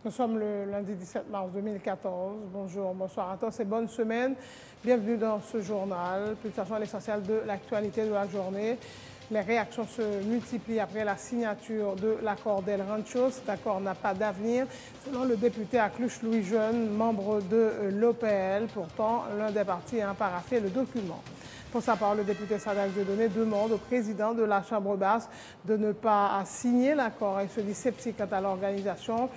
Nous sommes le lundi 17 mars 2014. Bonjour, bonsoir à tous et bonne semaine. Bienvenue dans ce journal. Pulsation à l'essentiel de l'actualité de la journée. Les réactions se multiplient après la signature de l'accord d'El Rancho. Cet accord n'a pas d'avenir, selon le député Akluche Louis Jeune, membre de l'OPL. Pourtant, l'un des partis a paraphé le document. Pour sa part, le député Sadak Dieudonné demande au président de la Chambre basse de ne pas signer l'accord et se dit sceptique quant à l'organisation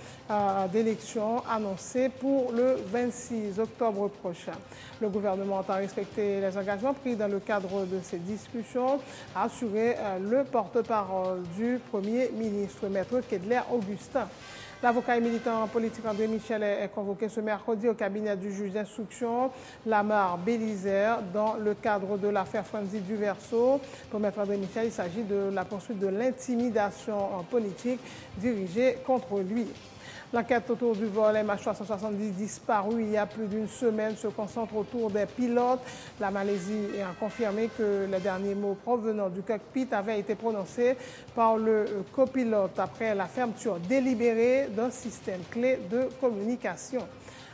d'élections annoncées pour le 26 octobre prochain. Le gouvernement entend respecter les engagements pris dans le cadre de ces discussions, a assuré le porte-parole du Premier ministre, Maître Kedler Augustin. L'avocat et militant politique André Michel est convoqué ce mercredi au cabinet du juge d'instruction Lamar Bélizer dans le cadre de l'affaire Franzi Duverso. Pour Maître André Michel, il s'agit de la poursuite de l'intimidation politique dirigée contre lui. L'enquête autour du vol MH370 disparu il y a plus d'une semaine se concentre autour des pilotes. La Malaisie a confirmé que les derniers mots provenant du cockpit avaient été prononcés par le copilote après la fermeture délibérée d'un système clé de communication.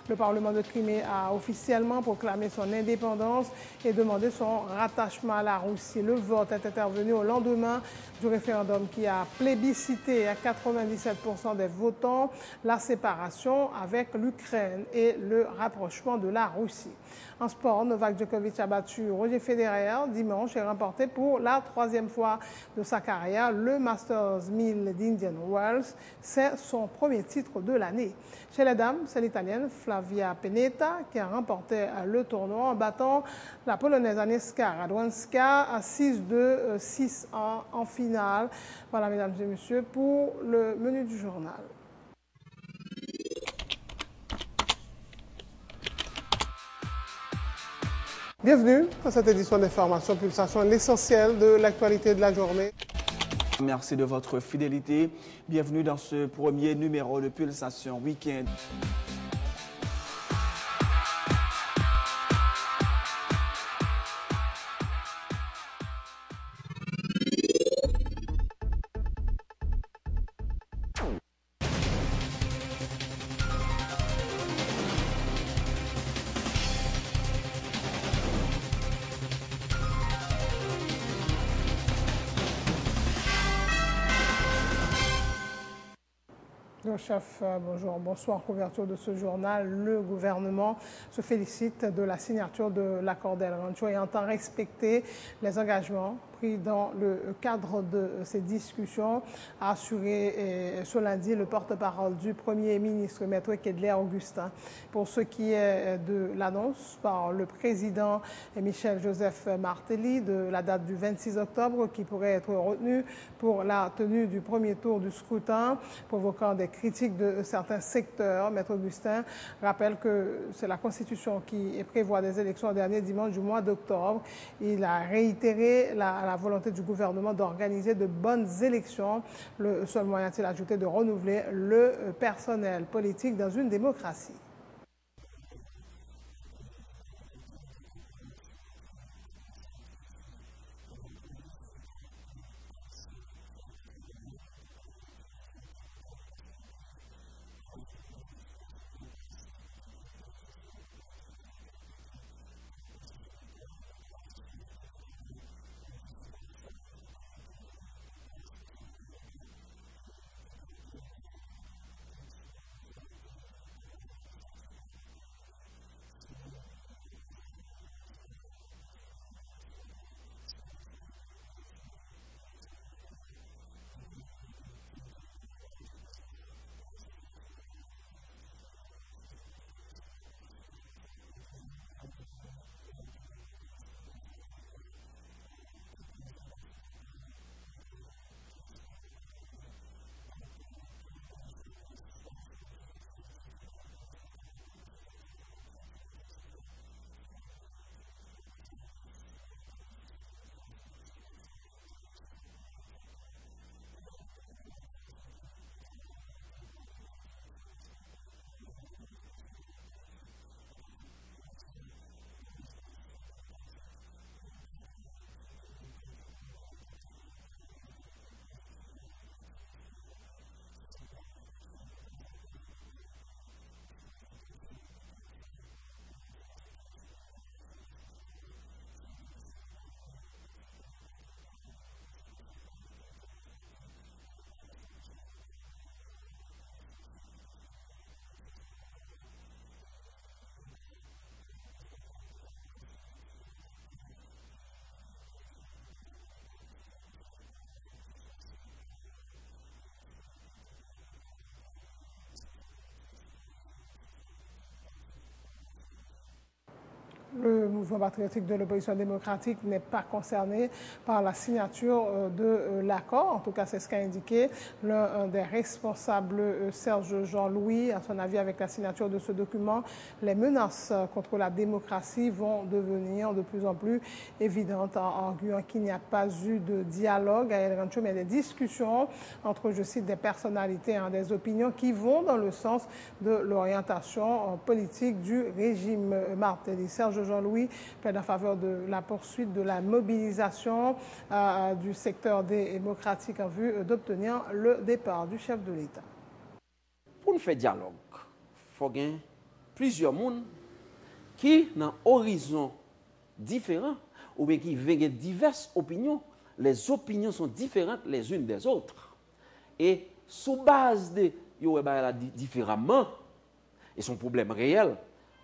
Le Parlement de Crimée a officiellement proclamé son indépendance et demandé son rattachement à la Russie. Le vote est intervenu au lendemain du référendum qui a plébiscité à 97% des votants la séparation avec l'Ukraine et le rapprochement de la Russie. En sport, Novak Djokovic a battu Roger Federer dimanche et remporté pour la troisième fois de sa carrière le Masters 1000 d'Indian Wells. C'est son premier titre de l'année. Chez les dames, c'est l'Italienne Flavia Pennetta qui a remporté le tournoi en battant la Polonaise Agnieszka Radwanska à 6-2, 6-1 en finale. Voilà, mesdames et messieurs, pour le menu du journal. Bienvenue à cette édition d'Information Pulsation, l'essentiel de l'actualité de la journée. Merci de votre fidélité. Bienvenue dans ce premier numéro de Pulsation Week-end. Chef, bonjour, bonsoir. Couverture de ce journal. Le gouvernement se félicite de la signature de l'accord d'El Rancho et entend respecter les engagements pris dans le cadre de ces discussions, a assuré ce lundi le porte-parole du Premier ministre, Maître Kedler Augustin. Pour ce qui est de l'annonce par le président Michel-Joseph Martelly de la date du 26 octobre qui pourrait être retenue pour la tenue du premier tour du scrutin, provoquant des critiques de certains secteurs. Maître Augustin rappelle que c'est la Constitution qui prévoit des élections le dernier dimanche du mois d'octobre. Il a réitéré la volonté du gouvernement d'organiser de bonnes élections. Le seul moyen, a-t-il ajouté, de renouveler le personnel politique dans une démocratie. Le mouvement patriotique de l'opposition démocratique n'est pas concerné par la signature de l'accord. En tout cas, c'est ce qu'a indiqué l'un des responsables, Serge Jean-Louis. À son avis, avec la signature de ce document, les menaces contre la démocratie vont devenir de plus en plus évidentes, en arguant qu'il n'y a pas eu de dialogue à El Rancho, mais des discussions entre, je cite, des personnalités, des opinions qui vont dans le sens de l'orientation politique du régime Martelly. Serge Jean-Louis plaide en faveur de la poursuite de la mobilisation du secteur démocratique en vue d'obtenir le départ du chef de l'État. Pour nous faire dialogue, il faut qu'il y ait plusieurs personnes qui, dans un horizon différent, ou bien qui ont diverses opinions. Les opinions sont différentes les unes des autres. Et sous base de différemment, et son problème réel,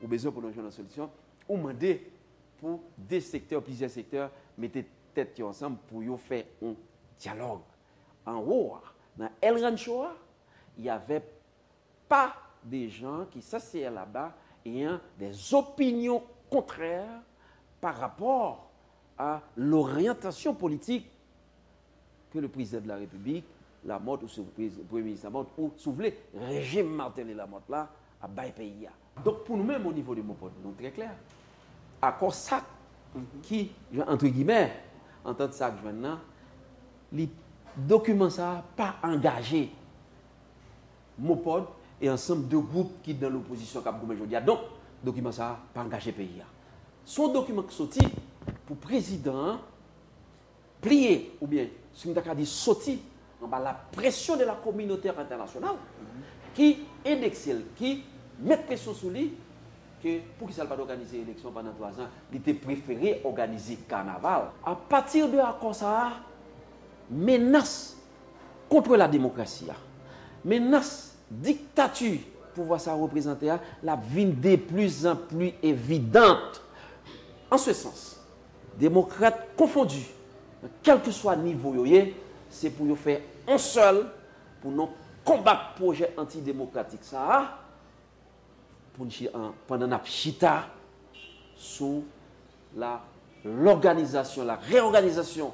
ou besoin pour nous jouer une solution, ou demander pour des secteurs, plusieurs secteurs, mettez tête ensemble pour faire un dialogue. En haut, dans El Rancho, il n'y avait pas des gens qui s'asseyaient là-bas ayant des opinions contraires par rapport à l'orientation politique que le président de la République, la mort ou le premier ministre la mort, ou si vous voulez, régime Martelly la mort là, à bail pays. Donc pour nous-mêmes au niveau de mon pote, nous très clair. Accord ça qui, entre guillemets, en tant que ça que maintenant, les documents ça pas engagé mon pote et ensemble de groupes qui dans l'opposition cap comme aujourd'hui. Donc document ça pas engagé pays. Son document qui sorti pour président plier ou bien si on a dit sorti la pression de la communauté internationale qui indexe, qui met pression sur lui que pour qu'il ne pas organiser l'élection pendant 3 ans, il était préféré organiser carnaval. À partir de l'accord ça, menace contre la démocratie, menace dictature, pouvoir ça représenter la vie de plus en plus évidente. En ce sens, démocrates confondus, quel que soit le niveau, c'est pour faire un seul, pour nous combattre le projet antidémocratique. Ça, pendant la chita, sous l'organisation, la réorganisation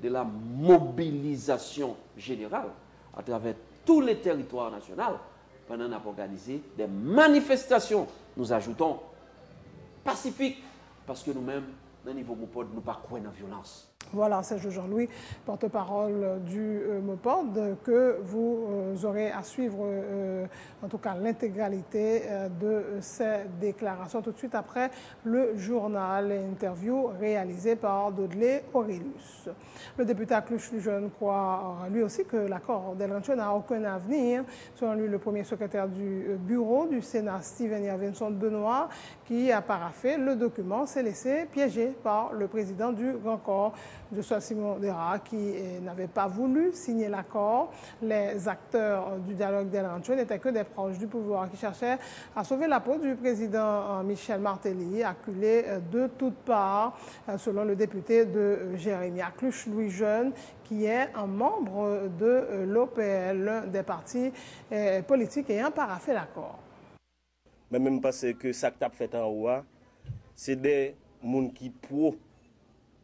de la mobilisation générale à travers tous les territoires nationaux, pendant qu'on a organisé des manifestations, nous ajoutons pacifiques, parce que nous-mêmes, dans le niveau MOPOD, nous ne pas croire dans la violence. Voilà, c'est Jean-Louis, porte-parole du MOPOD, que vous aurez à suivre, en tout cas l'intégralité de ces déclarations tout de suite après le journal et interview réalisé par Dudley Aurelius. Le député Akluch-Lujeune croit lui aussi que l'accord d'El Rancho n'a aucun avenir. Selon lui, le premier secrétaire du bureau du Sénat, Steven Yavinson Benoît, qui a paraphé le document, s'est laissé piéger par le président du Grand Corps, Joshua Simon Dera, qui n'avait pas voulu signer l'accord. Les acteurs du dialogue d'El Rancho n'étaient que des proches du pouvoir qui cherchaient à sauver la peau du président Michel Martelly, acculé de toutes parts, selon le député de Jérémie Akluch-Lujeune, qui est un membre de l'OPL, l'un des partis politiques ayant paraphé l'accord. Mais même parce que ça que tu as fait en haut, c'est des gens qui pro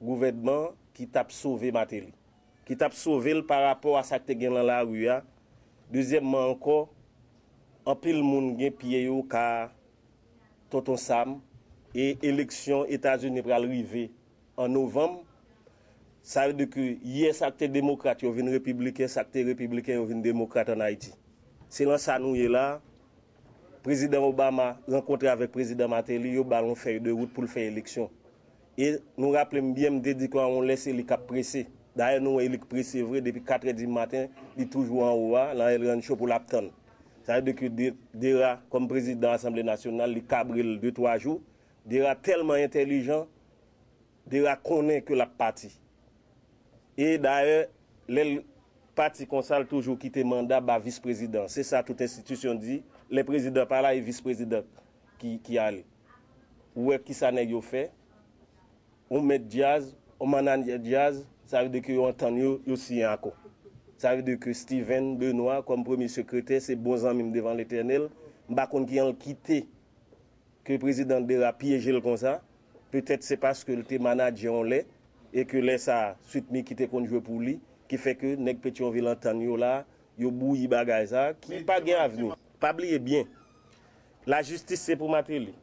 gouvernement qui t'a sauvé Martelly, qui t'a sauvé par rapport à ça que tu as dans la rue. Deuxièmement encore, en pile monde gen pied yo ka Tonton Sam et élection États-Unis pour arriver en novembre. Ça veut dire que hier ça que démocrate yo vinn républicain, ça que républicain yo vinn démocrate en Haïti. C'est là ça nous est là. Président Obama rencontré avec président Martelly, yo ballon feuille de route pour le faire élection. Et nous rappelons bien, me dit qu'on laisse les cap pressé. D'ailleurs, nous, il est pressé vrai depuis 4h du matin, il est toujours en haut, là, il est chaud pour l'attendre. Ça veut dire que Dera, comme président de l'Assemblée nationale, il cabre 2-3 jours. Dera tellement intelligent, Dera connaît que la partie. Et d'ailleurs, les partis consal toujours quitter mandat par vice-président. C'est ça, toute institution dit. Les présidents par là et vice-président qui allent. Où est-ce que ça n'a pas fait? On met Diaz, on manage Diaz, ça veut dire qu'on entend aussi encore. Ça veut dire que Steven Benoît, comme premier secrétaire, c'est bon amis devant l'Éternel. Je ne sais pas qui ont quitté que le président Dera piégé le comme ça. Peut-être c'est parce que le manager on l'est et que laisse ça suite mi qui était qu'on jouer pour lui qui fait que nèg Pétionville entend yo là, yo bouilli bagay ça qui pas gain avenir. Pas oublier bien. La justice c'est pour Matéli.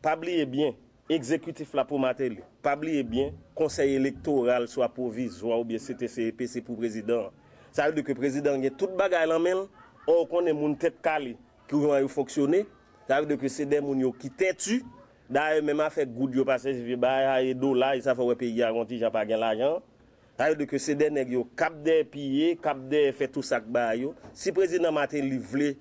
Pas oublier bien. Exécutif là pour Matéli. Pas oublier bien. Conseil électoral soit provisoire ou bien CTCP c'est pour président. Ça veut dire que le président a tout bagay en main. Or qu'on est moun tête calé qui vont fonctionner. Ça veut dire que c'est des moun qui têtu. D'ailleurs même a fait good yo passer vieux bail et dollar et ça fait payer garantie j'ai pas gain l'argent. Ça veut dire que c'est des nèg yo cap des piller, cap des fait tout ça ba yo. Si président Matéli voulait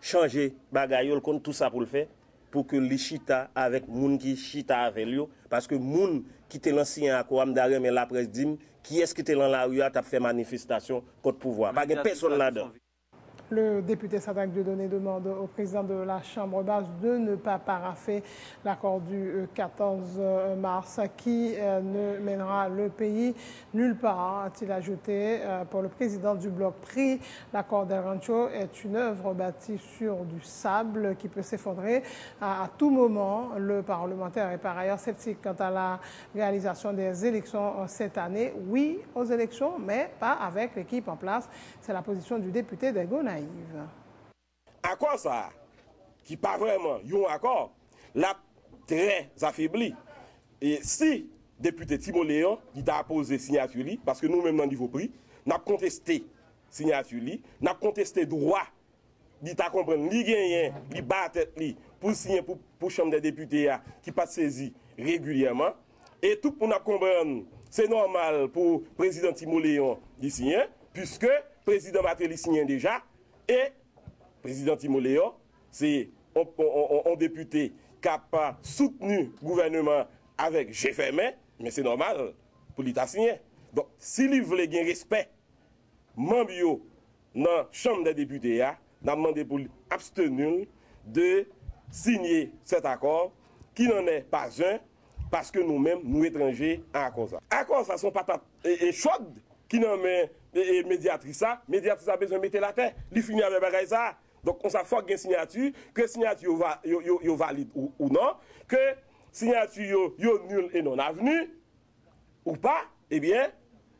changer bagay yo, compte tout ça pour le faire pour que li chita avec moun qui chita avec lui parce que moun qui était l'ancien accord d'arrêt mais la presse dit qui est-ce qui était dans la rue a fait manifestation contre pouvoir. Pas personne là-dedans. Le député Sadak Dieudonné demande au président de la Chambre basse de ne pas paraffer l'accord du 14 mars qui ne mènera le pays nulle part, a-t-il ajouté. Pour le président du bloc PRI, l'accord d'El Rancho est une œuvre bâtie sur du sable qui peut s'effondrer à tout moment. Le parlementaire est par ailleurs sceptique quant à la réalisation des élections cette année. Oui aux élections, mais pas avec l'équipe en place. C'est la position du député des Gonaïves. Accord ça, qui pas vraiment un accord, l'a très affaibli. Et si député Timo Léon, qui t'a posé signature, parce que nous-mêmes, dans le niveau prix, nous avons contesté signature, nous avons contesté droit, il t'a compris, il gagne, il bat tête pour signer pour chambre des députés qui pas saisi régulièrement. Et tout pour nous comprendre, c'est normal pour le président Timo Léon de signer, puisque le président Matéli signe déjà. Et le président Timo Léon, c'est un député qui n'a pas soutenu le gouvernement avec GFM, mais c'est normal pour l'État signer. Donc, s'il voulait gagner respect, membre dans la Chambre des députés, nous avons demandé pour abstenir de signer cet accord qui n'en est pas un, parce que nous-mêmes, nous étrangers, en accord ça. Accord ça, sont patates et chaudes qui n'en met médiatrice a besoin de mettre la terre, il finit avec bagay ça. Donc on s'en faut une signature, que signature yo valide ou non, que signature yo nul et non avenu ou pas, eh bien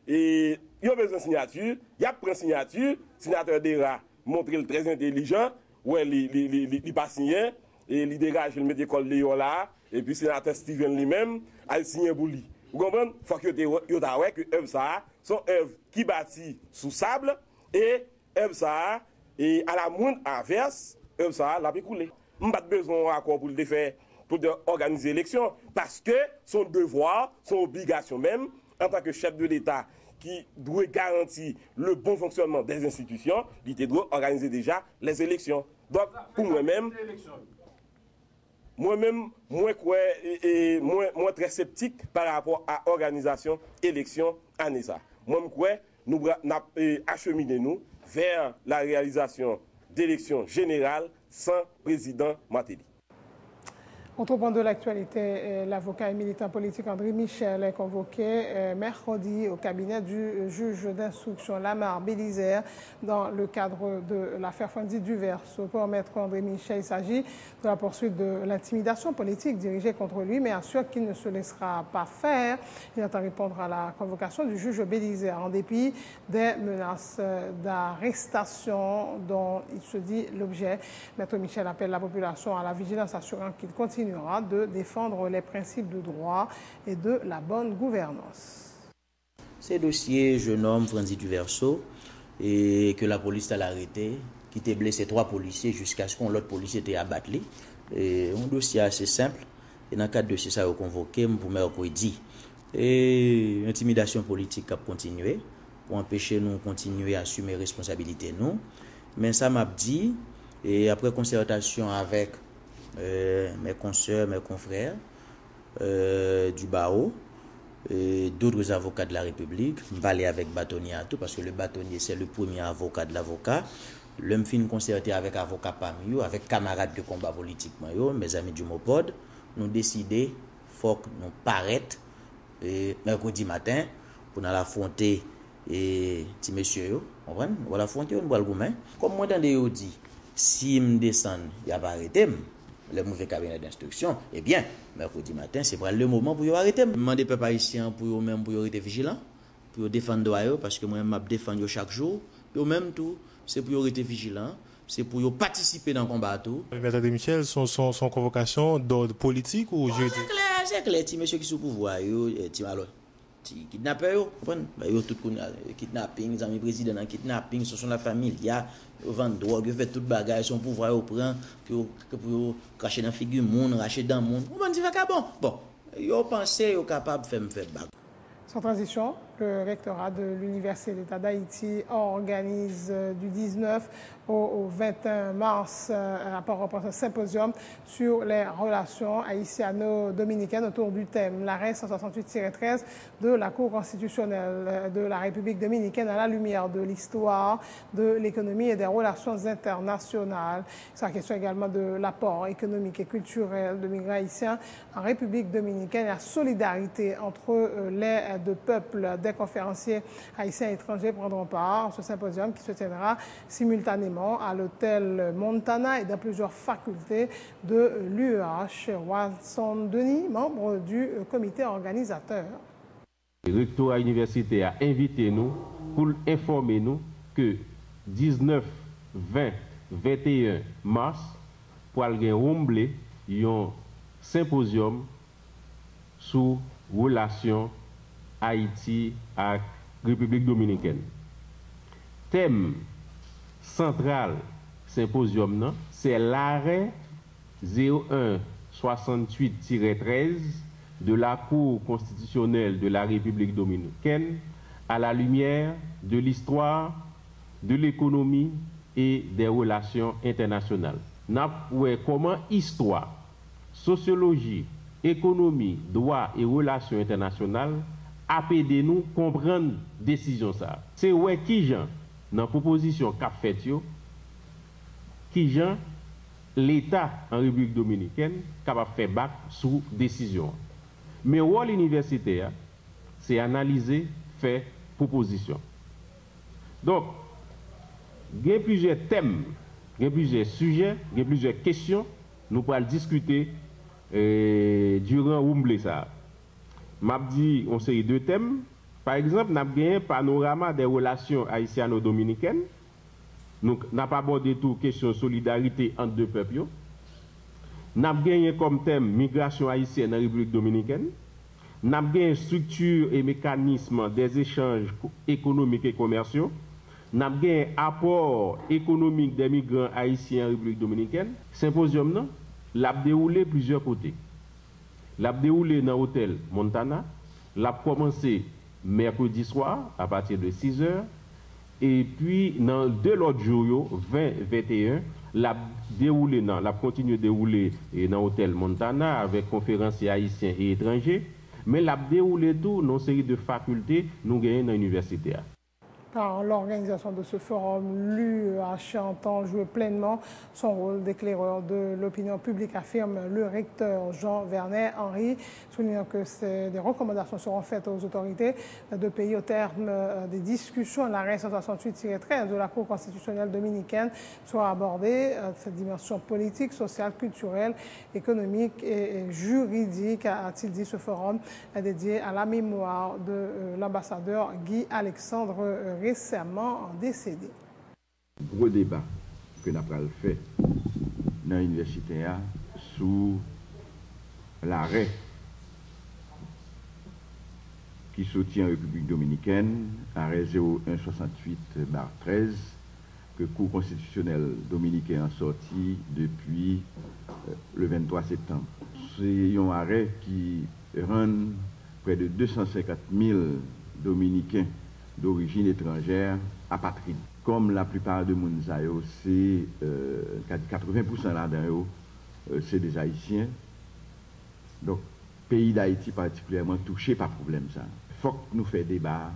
et yo besoin de signature, y a pris signature, sénateur Dera montre le très intelligent, ouais il pas signé et il dégage il met l'école Léon là et puis sénateur Steven lui-même a signé pour lui. Vous comprenez? Faut que yo ta ouais que œuvre ça sont œuvres qui bâtit sous sable et œuvre ça et à la moindre inverse œuvre ça l'a écoulé. On pas besoin encore pour le faire pour organiser l'élection parce que son devoir, son obligation même en tant que chef de l'État qui doit garantir le bon fonctionnement des institutions, il doit organiser déjà les élections. Donc pour moi-même moi très sceptique par rapport à l'organisation élection année ça. Moi nous acheminer nous vers la réalisation d'élections générales sans président Matéli. Autre point de l'actualité, l'avocat et militant politique André Michel est convoqué mercredi au cabinet du juge d'instruction Lamar Bélisaire dans le cadre de l'affaire Fondi du Verseau. Pour maître André Michel, il s'agit de la poursuite de l'intimidation politique dirigée contre lui, mais assure qu'il ne se laissera pas faire. Il entend répondre à la convocation du juge Bélisaire en dépit des menaces d'arrestation dont il se dit l'objet. Maître Michel appelle la population à la vigilance, assurant qu'il continue de défendre les principes de droit et de la bonne gouvernance. Ces dossiers, jeune homme, Fondi du Verseau, et que la police a arrêté, qui était blessé 3 policiers jusqu'à ce qu'on l'autre policier était abattu. Et un dossier assez simple. Et dans le cadre de ce ça, convoqué pour mercredi. Et intimidation politique a continué pour empêcher nous de continuer à assumer responsabilité nous. Mais ça m'a dit, et après concertation avec mes consoeurs, mes confrères du barreau et d'autres avocats de la République, je vais aller avec bâtonnier à tout parce que le bâtonnier c'est le premier avocat de l'avocat. L'homme fin concerté avec avocat parmi eux, avec camarades de combat politique, mes amis du Mopod, nous décider faut que nous paraître mercredi matin pour nous affronter et petit monsieur comprendre voilà affronter on boit le gourmet comme moi dans des dit si me descend il y a pas arrêté le mauvais cabinet d'instruction, eh bien, mercredi matin, c'est le moment pour arrêter. Je demande aux peuples haïtiens pour eux-mêmes pour être vigilants, pour défendre droit, parce que moi-même, je défends chaque jour. Puis même tout, c'est pour être vigilants, c'est pour participer dans le combat. Tout. Maître Michel, son convocation d'ordre politique ou juridique? C'est clair, si monsieur qui est sous pouvoir, alors. Kidnappeurs, yo tout kidnapping, les amis président en kidnapping, ce sont la famille, il y a vendre drogue, fait toute bagaille, son pouvoir au prend pour cracher dans figure monde, racher dans monde. On dit bon, yo pensé yo capable faire bac. Sans transition, le rectorat de l'Université d'État d'Haïti organise du 19 au 21 mars à Port-au-Prince un symposium sur les relations haïtiano-dominicaines autour du thème l'arrêt 168-13 de la Cour constitutionnelle de la République dominicaine à la lumière de l'histoire, de l'économie et des relations internationales. C'est la question également de l'apport économique et culturel de migrants haïtiens en République dominicaine et la solidarité entre les deux peuples. Des conférenciers haïtiens et étrangers prendront part à ce symposium qui se tiendra simultanément à l'hôtel Montana et dans plusieurs facultés de l'UEH. Watson Denis, membre du comité organisateur. Le rectorat universitaire a invité nous pour informer nous que 19, 20, 21 mars, pour aller remblé un symposium sur relations Haïti à République dominicaine. Thème central symposium, c'est l'arrêt 0168-13 de la Cour constitutionnelle de la République dominicaine à la lumière de l'histoire, de l'économie et des relations internationales. Comment histoire, sociologie, économie, droit et relations internationales apaider nous comprendre décision ça. C'est ouais qui Jean dans proposition qu'a fait qui Jean l'État en République dominicaine capable faire bac sous décision. Mais rôle universitaire c'est analyser, faire proposition. Donc il y a plusieurs thèmes, il y a plusieurs sujets, il y a plusieurs questions nous pourrons discuter durant Oumblé ça. M'a dit on série de thèmes. Par exemple, n'a gagné un panorama des relations haïtiano-dominicaines. Donc n'a pas abordé tout question solidarité entre deux peuples. N'a gagné comme thème migration haïtienne en République dominicaine. N'a gagné structure et mécanisme des échanges économiques et commerciaux. N'a gagné apport économique des migrants haïtiens en République dominicaine. Symposium non, l'a déroulé plusieurs côtés. L'a déroulé dans l'hôtel Montana, l'a commencé mercredi soir à partir de 6 h et puis dans deux autres jours 20-21 l'a déroulé l'a continué de dérouler dans l'hôtel Montana avec conférenciers haïtiens et étrangers, mais l'a déroulé tout dans une série de facultés nous gagnons dans l'université. Par l'organisation de ce forum, l'UEH entend jouer pleinement son rôle d'éclaireur de l'opinion publique, affirme le recteur Jean Vernet Henry, soulignant que des recommandations seront faites aux autorités de pays au terme des discussions. L'arrêt 168-13 de la Cour constitutionnelle dominicaine sera abordée, cette dimension politique, sociale, culturelle, économique et juridique, a-t-il dit. Ce forum est dédié à la mémoire de l'ambassadeur Guy Alexandre récemment décédé. Gros débat que nous avons fait dans l'université sur l'arrêt qui soutient la République dominicaine, arrêt 0168-13, que le Cour constitutionnelle dominicaine a sorti depuis le 23 septembre. C'est un arrêt qui rend près de 250 000 Dominicains d'origine étrangère apatrides. Comme la plupart de Mounzaïo, c'est 80% là-dedans, c'est des Haïtiens. Donc, pays d'Haïti particulièrement touché par problème ça. Faut que nous fassions débat,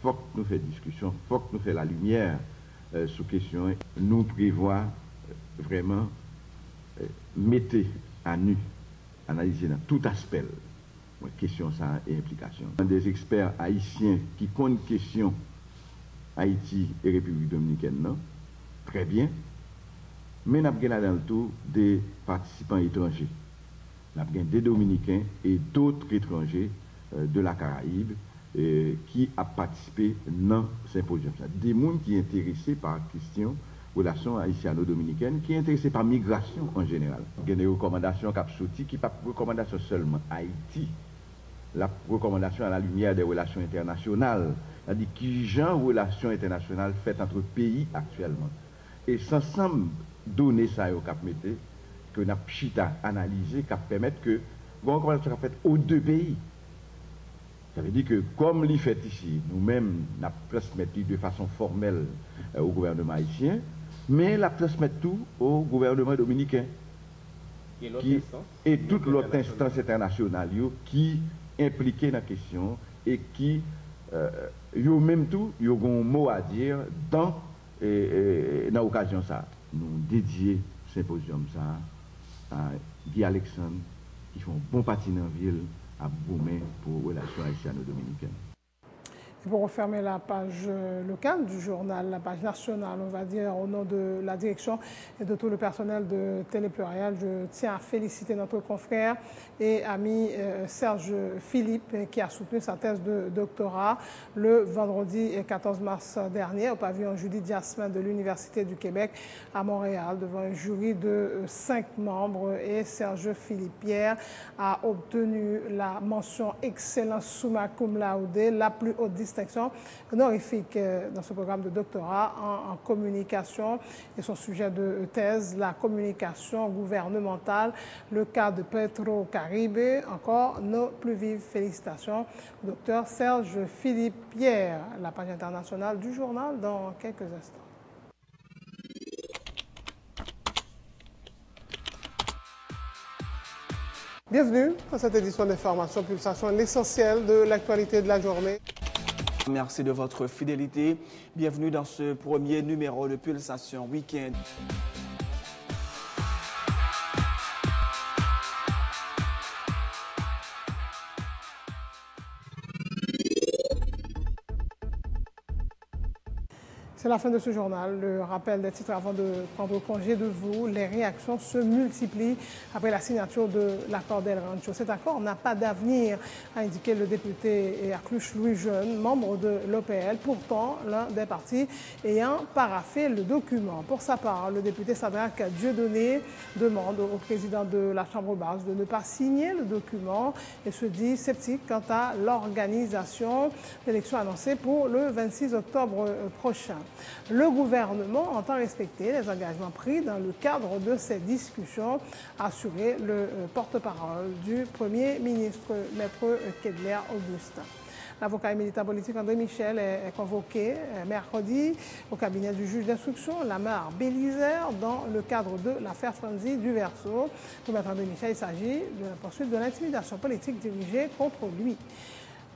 faut que nous fassions discussion, faut que nous fassions la lumière sur question. Nous prévoit vraiment mettre à nu, analyser dans tout aspect question ça et implication. Des experts haïtiens qui comptent question Haïti et République dominicaine, non? Très bien. mais nous avons là-dedans tout des participants étrangers. Nous avons des Dominicains et d'autres étrangers de la Caraïbe qui ont participé dans ce symposium. Des gens qui sont intéressés par la question relations haïtiano-dominicaines, qui sont intéressés par la migration en général. Il y a des recommandations qui sont sorties, qui ne sont pas recommandations seulement à Haïti, la recommandation à la lumière des relations internationales, c'est-à-dire qui genre de relations internationales faites entre pays actuellement. Et sans donner ça au cap mété, que nous avons analysé, qui permettre que une recommandation soit faite aux deux pays. Ça veut dire que comme l'y fait ici, nous-mêmes, nous transmettons de façon formelle au gouvernement haïtien, mais la transmettre tout au gouvernement dominicain. Et toute l'autre instance internationale qui impliquée dans la question et qui, yo même tout, yo ont un mot à dire dans l'occasion ça. Nous dédions ce symposium ça à Guy Alexandre, qui font bon parti dans la ville, à Boumé pour les relations haïtiano-dominicaines. Et pour refermer la page locale du journal, la page nationale, on va dire, au nom de la direction et de tout le personnel de Télé Pluriel, je tiens à féliciter notre confrère et ami Serge Philippe qui a soutenu sa thèse de doctorat le vendredi 14 mars dernier au pavillon Judith Jasmin de l'Université du Québec à Montréal devant un jury de 5 membres et Serge Philippe Pierre a obtenu la mention excellence summa cum laude, la plus haute distinction honorifique dans ce programme de doctorat en communication et son sujet de thèse, la communication gouvernementale, le cas de Petro-Caribe. Encore nos plus vives félicitations au docteur Serge Philippe Pierre. La page internationale du journal dans quelques instants. Bienvenue dans cette édition d'Information Pulsation, l'essentiel de l'actualité de la journée. Merci de votre fidélité. Bienvenue dans ce premier numéro de Pulsation Week-end. C'est la fin de ce journal. Le rappel des titres avant de prendre congé de vous. Les réactions se multiplient après la signature de l'accord d'El Rancho. Cet accord n'a pas d'avenir, a indiqué le député Acluche Louis Jeune, membre de l'OPL, pourtant l'un des partis ayant paraphé le document. Pour sa part, le député Sadrak Dieudonné demande au président de la Chambre basse de ne pas signer le document et se dit sceptique quant à l'organisation d'élections annoncées pour le 26 octobre prochain. Le gouvernement entend respecter les engagements pris dans le cadre de ces discussions, a assuré le porte-parole du Premier ministre, Maître Kedler Augustin. L'avocat et militant politique André Michel est convoqué mercredi au cabinet du juge d'instruction Lamar Bélizer dans le cadre de l'affaire Franzi du Verseau. Pour Maître André Michel, il s'agit de la poursuite de l'intimidation politique dirigée contre lui.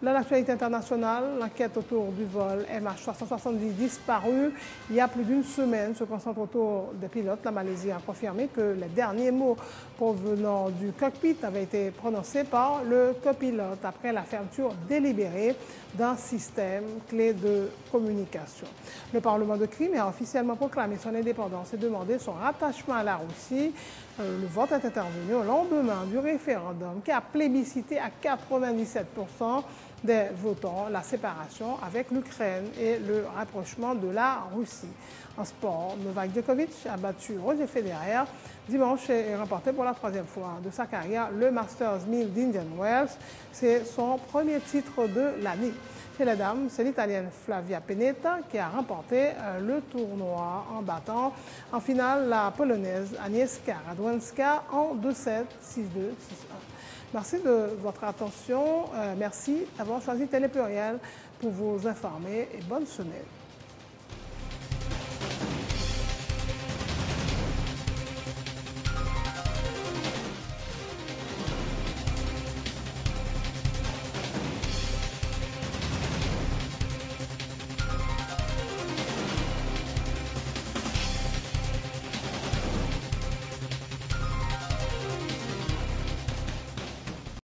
Dans l'actualité internationale, l'enquête autour du vol MH370 disparu il y a plus d'une semaine se concentre autour des pilotes. La Malaisie a confirmé que les derniers mots provenant du cockpit avaient été prononcés par le copilote après la fermeture délibérée d'un système clé de communication. Le Parlement de Crimée a officiellement proclamé son indépendance et demandé son rattachement à la Russie. Le vote est intervenu au lendemain du référendum qui a plébiscité à 97% des votants la séparation avec l'Ukraine et le rapprochement de la Russie. En sport, Novak Djokovic a battu Roger Federer dimanche et remporté pour la 3e fois de sa carrière le Masters 1000 d'Indian Wells. C'est son premier titre de l'année. Chez les dames, c'est l'Italienne Flavia Pennetta qui a remporté le tournoi en battant en finale la Polonaise Agnieszka Radwanska en 2-7, 6-2, 6-1. Merci de votre attention. Merci d'avoir choisi Télé Pluriel pour vous informer et bonne semaine.